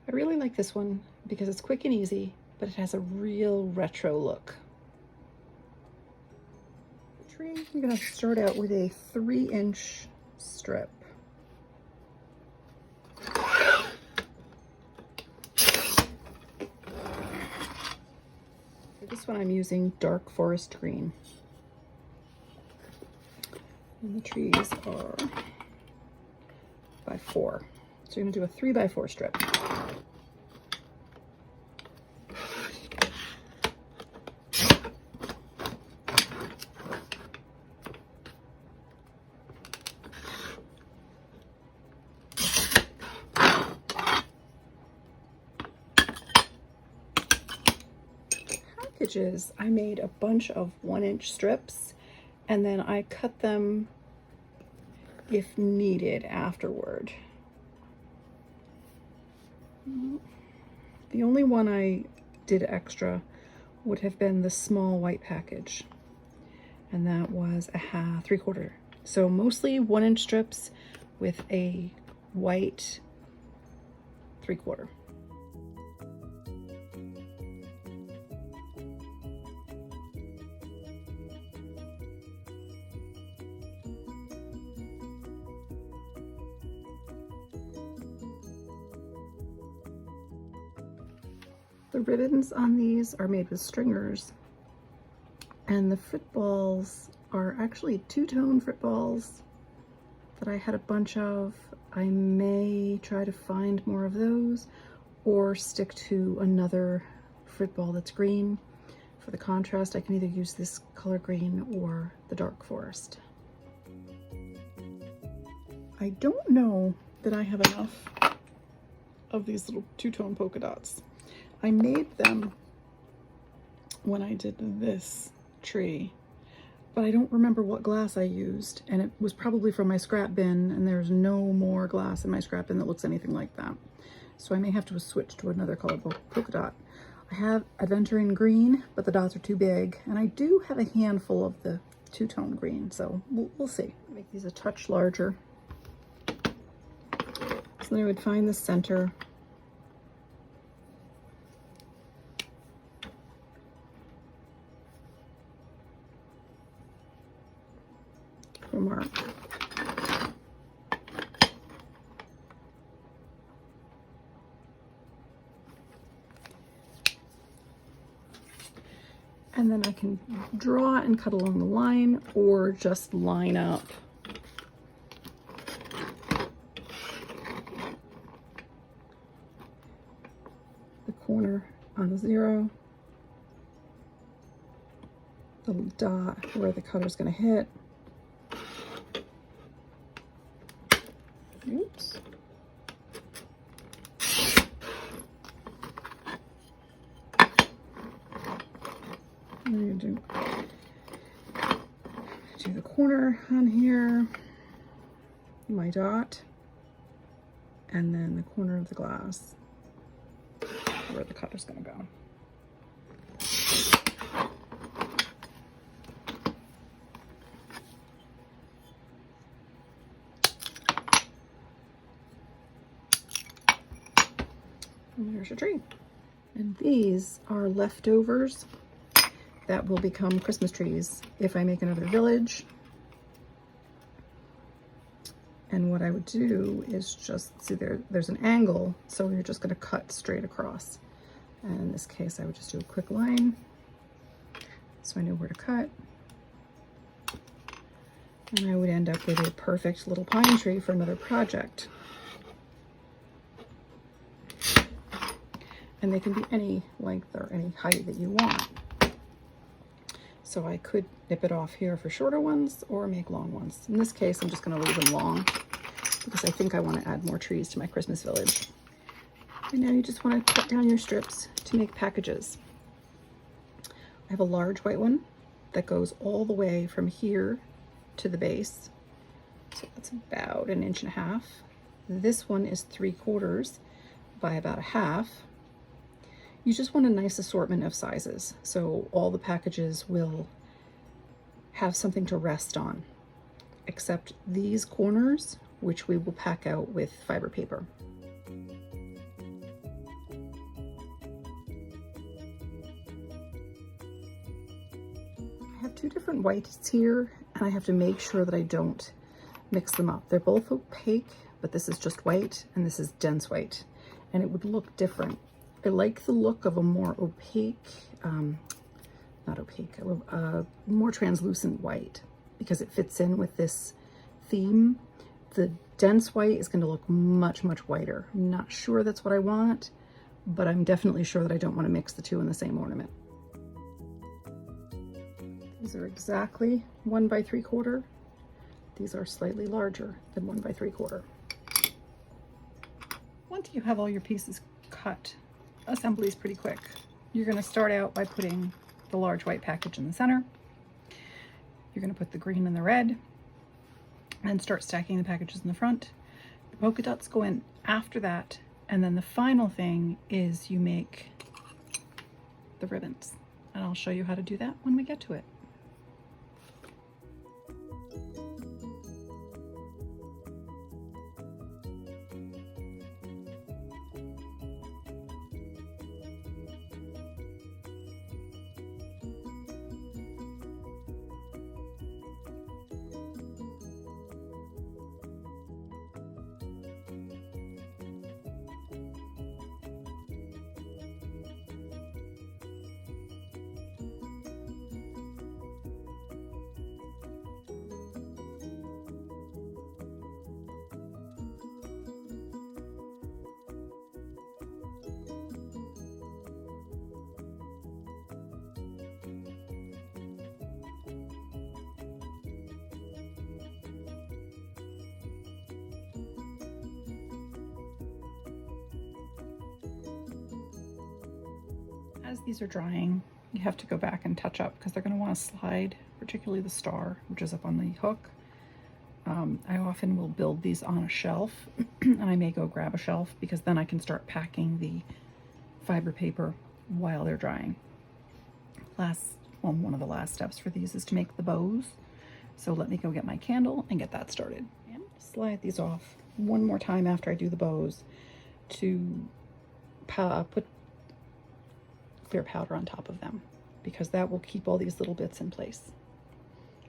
I really like this one because it's quick and easy, but it has a real retro look. The tree, I'm going to start out with a 3-inch strip. For this one I'm using dark forest green. And the trees are by 4. So you're going to do a 3x4 strip. Packages, I made a bunch of 1-inch strips and then I cut them if needed afterward. The only one I did extra would have been the small white package, and that was a 3/4. So mostly 1-inch strips with a white 3/4. The ribbons on these are made with stringers, and the footballs are actually 2-tone footballs that I had a bunch of. I may try to find more of those or stick to another football that's green. For the contrast, I can either use this color green or the dark forest. I don't know that I have enough of these little 2-tone polka dots. I made them when I did this tree, but I don't remember what glass I used, and it was probably from my scrap bin, and there's no more glass in my scrap bin that looks anything like that. So I may have to switch to another color polka dot. I have Adventuring Green, but the dots are too big, and I do have a handful of the 2-tone green, so we'll see. Make these a touch larger. So then I would find the center. Mark. And then I can draw and cut along the line or just line up. The corner on the 0, the dot where the cutter's going to hit. Oops. I'm going to do the corner on here, my dot, and then the corner of the glass where the cutter's going to go. And there's your tree. And these are leftovers that will become Christmas trees if I make another village. And what I would do is just, see there's an angle, so you're just going to cut straight across. And in this case, I would just do a quick line, so I know where to cut. And I would end up with a perfect little pine tree for another project. And they can be any length or any height that you want. So I could nip it off here for shorter ones or make long ones. In this case, I'm just going to leave them long because I think I want to add more trees to my Christmas village. And now you just want to cut down your strips to make packages. I have a large white one that goes all the way from here to the base. So that's about 1.5 inches. This one is 3/4 by about 1/2. You just want a nice assortment of sizes, so all the packages will have something to rest on, except these corners, which we will pack out with fiber paper. I have two different whites here, and I have to make sure that I don't mix them up. They're both opaque, but this is just white and this is dense white, and it would look different. I like the look of a more opaque, not opaque, more translucent white because it fits in with this theme. The dense white is going to look much, much whiter. I'm not sure that's what I want, but I'm definitely sure that I don't want to mix the two in the same ornament. These are exactly 1 by 3/4. These are slightly larger than 1 by 3/4. Once you have all your pieces cut, assembly is pretty quick. You're going to start out by putting the large white package in the center. You're going to put the green and the red and start stacking the packages in the front. The polka dots go in after that, and then the final thing is you make the ribbons. And I'll show you how to do that when we get to it. As these are drying, you have to go back and touch up because they're going to want to slide, particularly the star, which is up on the hook. I often will build these on a shelf, and I may go grab a shelf because then I can start packing the fiber paper while they're drying. One of the last steps for these is to make the bows. So let me go get my candle and get that started. And slide these off one more time after I do the bows to put clear powder on top of them, because that will keep all these little bits in place.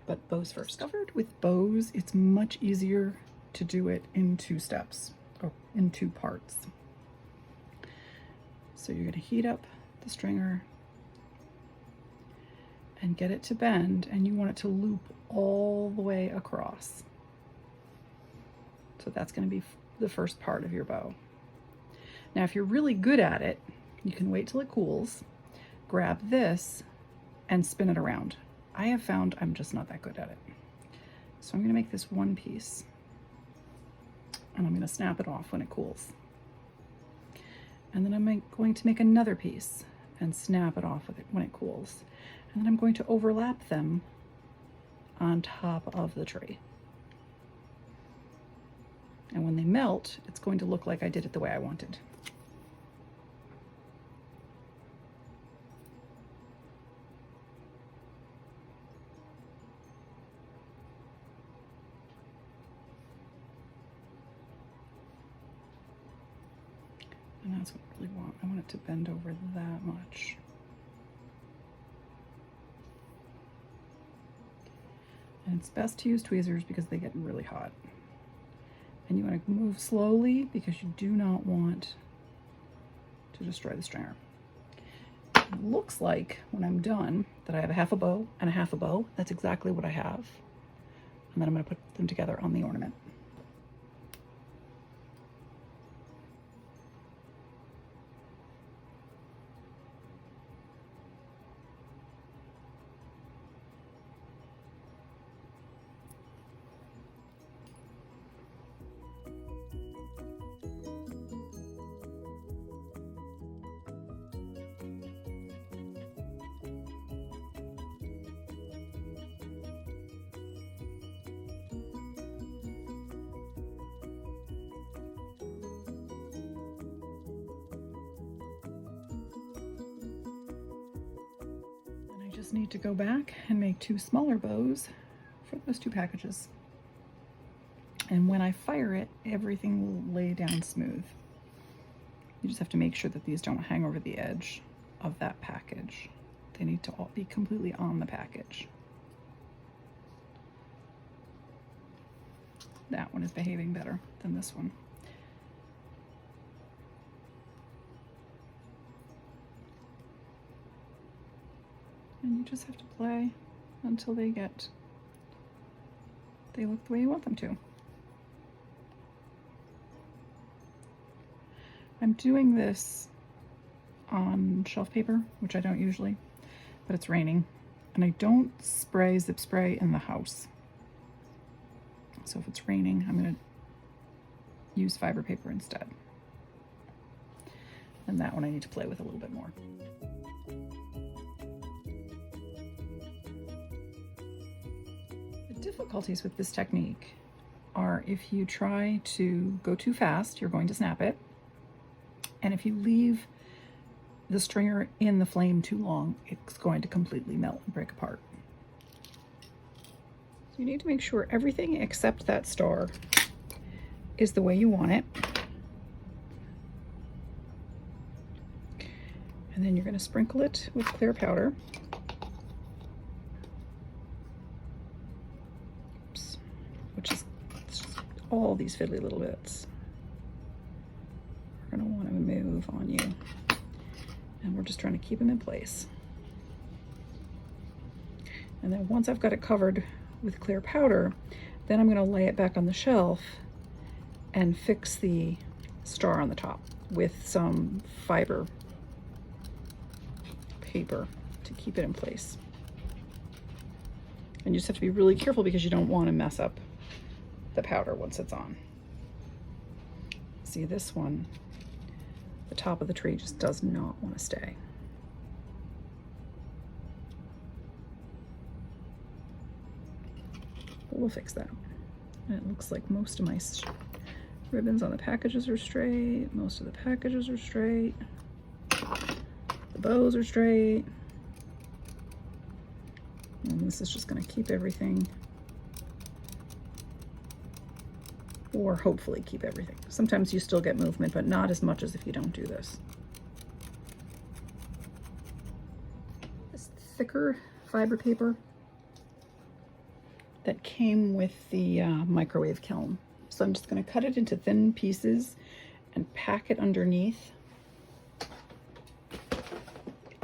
But bows first. Covered with bows, it's much easier to do it in 2 steps, or in 2 parts. So you're going to heat up the stringer and get it to bend, and you want it to loop all the way across. So that's going to be the first part of your bow. Now, if you're really good at it, you can wait till it cools, grab this, and spin it around. I have found I'm just not that good at it. So I'm going to make this one piece, and I'm going to snap it off when it cools. And then I'm going to make another piece and snap it off with it when it cools. And then I'm going to overlap them on top of the tree. And when they melt, it's going to look like I did it the way I wanted. And that's what I really want. I want it to bend over that much. And it's best to use tweezers because they get really hot. And you want to move slowly because you do not want to destroy the stringer. It looks like when I'm done that I have a half a bow and a half a bow. That's exactly what I have. And then I'm going to put them together on the ornament. Just need to go back and make 2 smaller bows for those 2 packages. And when I fire it, everything will lay down smooth. You just have to make sure that these don't hang over the edge of that package. They need to all be completely on the package. that one is behaving better than this one. And you just have to play until they look the way you want them to. I'm doing this on shelf paper, which I don't usually, but it's raining, and I don't zip spray in the house. So if it's raining, I'm going to use fiber paper instead. And that one I need to play with a little bit more. The difficulties with this technique are if you try to go too fast, you're going to snap it. And if you leave the stringer in the flame too long, it's going to completely melt and break apart. So you need to make sure everything except that star is the way you want it. And then you're going to sprinkle it with clear powder. Oops. Which is just all these fiddly little bits. We're going to want to move on you. And we're just trying to keep them in place. And then once I've got it covered with clear powder, then I'm going to lay it back on the shelf and fix the star on the top with some fiber paper to keep it in place. And you just have to be really careful because you don't want to mess up the powder once it's on. See, this one, the top of the tree just does not want to stay. But we'll fix that. And it looks like most of my ribbons on the packages are straight. Most of the packages are straight. The bows are straight. And this is just going to keep everything, or hopefully keep everything. Sometimes you still get movement, but not as much as if you don't do this. This thicker fiber paper that came with the microwave kiln. So I'm just going to cut it into thin pieces and pack it underneath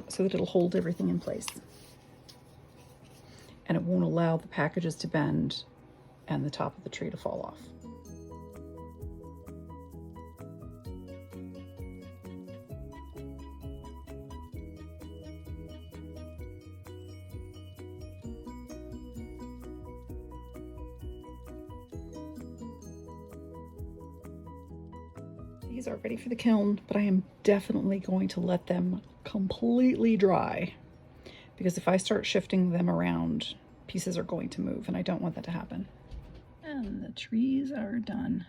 so that it'll hold everything in place. And it won't allow the packages to bend and the top of the tree to fall off. These are ready for the kiln, but I am definitely going to let them completely dry, because if I start shifting them around, pieces are going to move, and I don't want that to happen. And the trees are done.